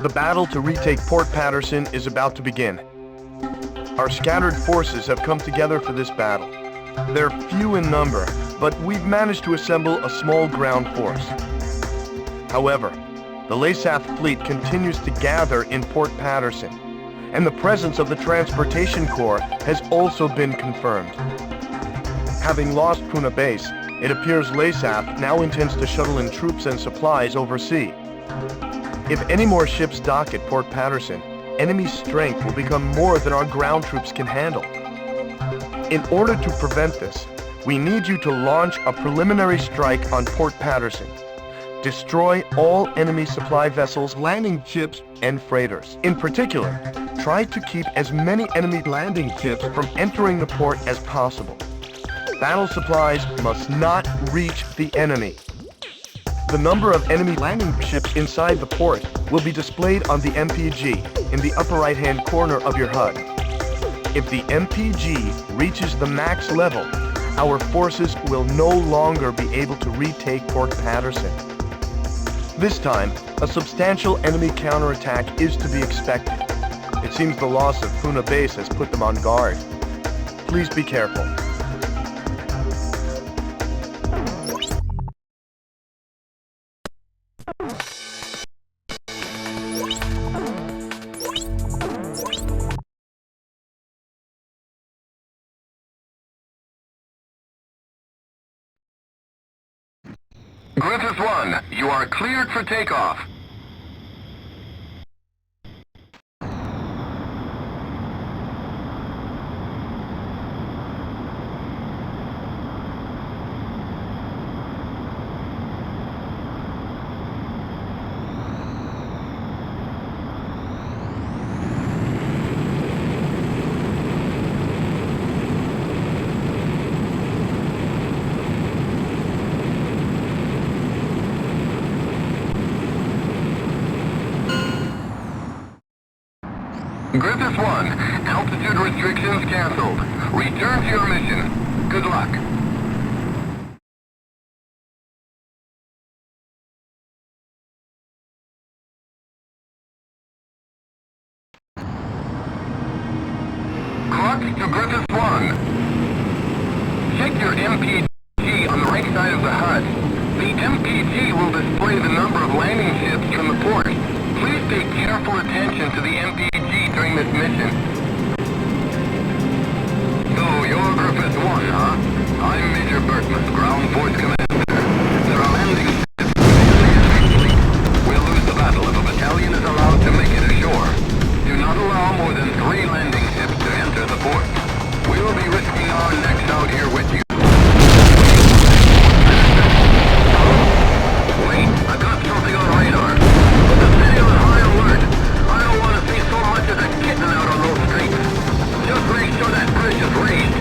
The battle to retake Port Patterson is about to begin. Our scattered forces have come together for this battle. They're few in number, but we've managed to assemble a small ground force. However, the LASAF fleet continues to gather in Port Patterson, and the presence of the Transportation Corps has also been confirmed. Having lost Puna Base, it appears LASAF now intends to shuttle in troops and supplies overseas. If any more ships dock at Port Patterson, enemy strength will become more than our ground troops can handle. In order to prevent this, we need you to launch a preliminary strike on Port Patterson. Destroy all enemy supply vessels, landing ships, and freighters. In particular, try to keep as many enemy landing ships from entering the port as possible. Battle supplies must not reach the enemy. The number of enemy landing ships inside the port will be displayed on the MPG in the upper right-hand corner of your HUD. If the MPG reaches the max level, our forces will no longer be able to retake Port Patterson. This time, a substantial enemy counterattack is to be expected. It seems the loss of Puna Base has put them on guard. Please be careful. Griffith 1, you are cleared for takeoff. Griffith 1, altitude restrictions canceled. Return to your mission. Good luck. Crux to Griffith 1. Check your MPG on the right side of the HUD. The MPG will display the number of landing ships from the port. Please pay careful attention to the MPG during this mission. So, you're Griffith 1, huh? I'm Major Berkman, Ground Force Commander. There are landing ships in the fleet. We'll lose the battle if a battalion is allowed to make it ashore. Do not allow more than 3 landing ships to enter the port. We will be risking our necks out here with you. Wait, I got something on radar. Put the city on high alert. I don't want to see so much as a kitten out on those streets. Just make sure that bridge is raised.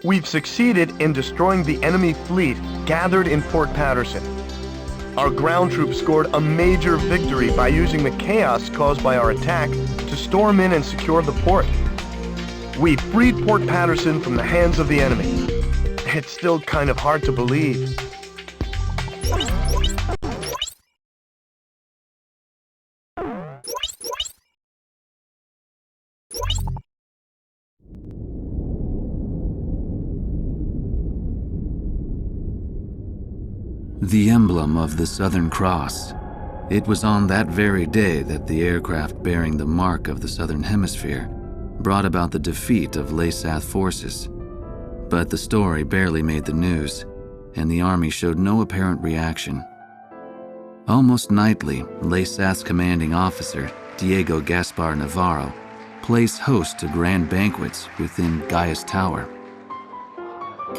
We've succeeded in destroying the enemy fleet gathered in Port Patterson. Our ground troops scored a major victory by using the chaos caused by our attack to storm in and secure the port. We freed Port Patterson from the hands of the enemy. It's still kind of hard to believe. The emblem of the Southern Cross. It was on that very day that the aircraft bearing the mark of the Southern Hemisphere brought about the defeat of Laysath forces. But the story barely made the news, and the Army showed no apparent reaction. Almost nightly, Laysath's commanding officer, Diego Gaspar Navarro, plays host to grand banquets within Gaius Tower.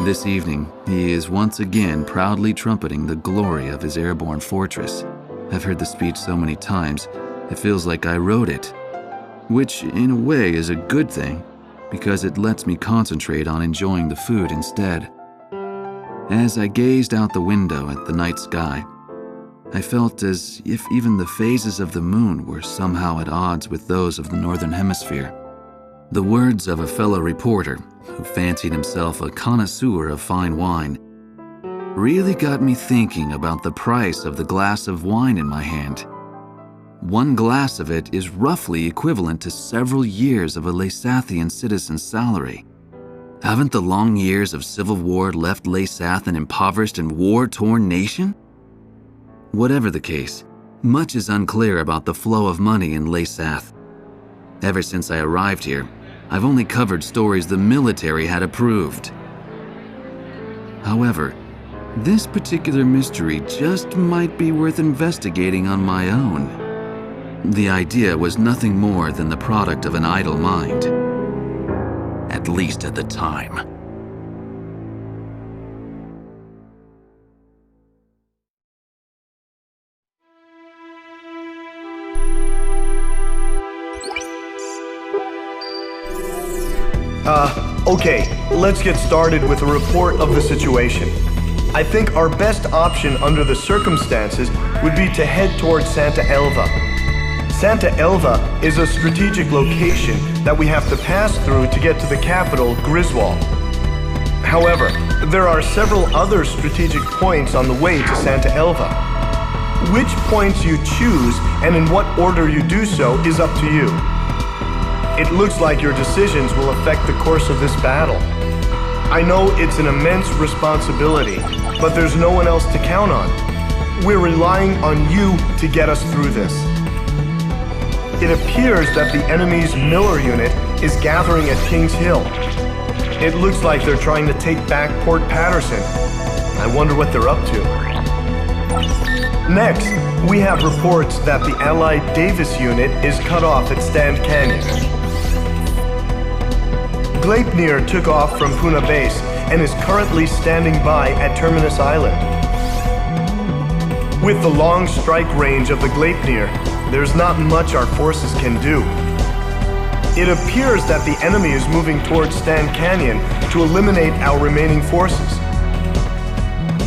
This evening, he is once again proudly trumpeting the glory of his airborne fortress. I've heard the speech so many times, it feels like I wrote it. Which, in a way, is a good thing, because it lets me concentrate on enjoying the food instead. As I gazed out the window at the night sky, I felt as if even the phases of the moon were somehow at odds with those of the Northern Hemisphere. The words of a fellow reporter, who fancied himself a connoisseur of fine wine, really got me thinking about the price of the glass of wine in my hand. One glass of it is roughly equivalent to several years of a Laysathian citizen's salary. Haven't the long years of civil war left Laysath an impoverished and war-torn nation? Whatever the case, much is unclear about the flow of money in Laysath. Ever since I arrived here, I've only covered stories the military had approved. However, this particular mystery just might be worth investigating on my own. The idea was nothing more than the product of an idle mind. At least at the time. Okay, let's get started with a report of the situation. I think our best option under the circumstances would be to head towards Santa Elva. Santa Elva is a strategic location that we have to pass through to get to the capital, Griswold. However, there are several other strategic points on the way to Santa Elva. Which points you choose and in what order you do so is up to you. It looks like your decisions will affect the course of this battle. I know it's an immense responsibility, but there's no one else to count on. We're relying on you to get us through this. It appears that the enemy's Miller unit is gathering at Kings Hill. It looks like they're trying to take back Port Patterson. I wonder what they're up to. Next, we have reports that the Allied Davis unit is cut off at Stand Canyon. Gleipnir took off from Puna Base and is currently standing by at Terminus Island. With the long strike range of the Gleipnir, there's not much our forces can do. It appears that the enemy is moving towards Stand Canyon to eliminate our remaining forces.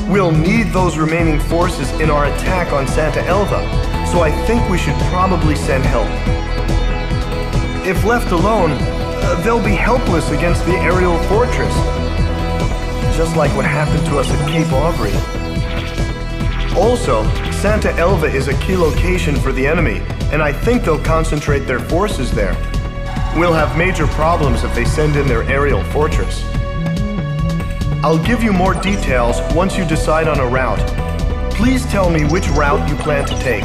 We'll need those remaining forces in our attack on Santa Elva, so I think we should probably send help. If left alone, they'll be helpless against the aerial fortress, just like what happened to us at Cape Aubrey. Also, Santa Elva is a key location for the enemy, and I think they'll concentrate their forces there. We'll have major problems if they send in their aerial fortress. I'll give you more details once you decide on a route. Please tell me which route you plan to take.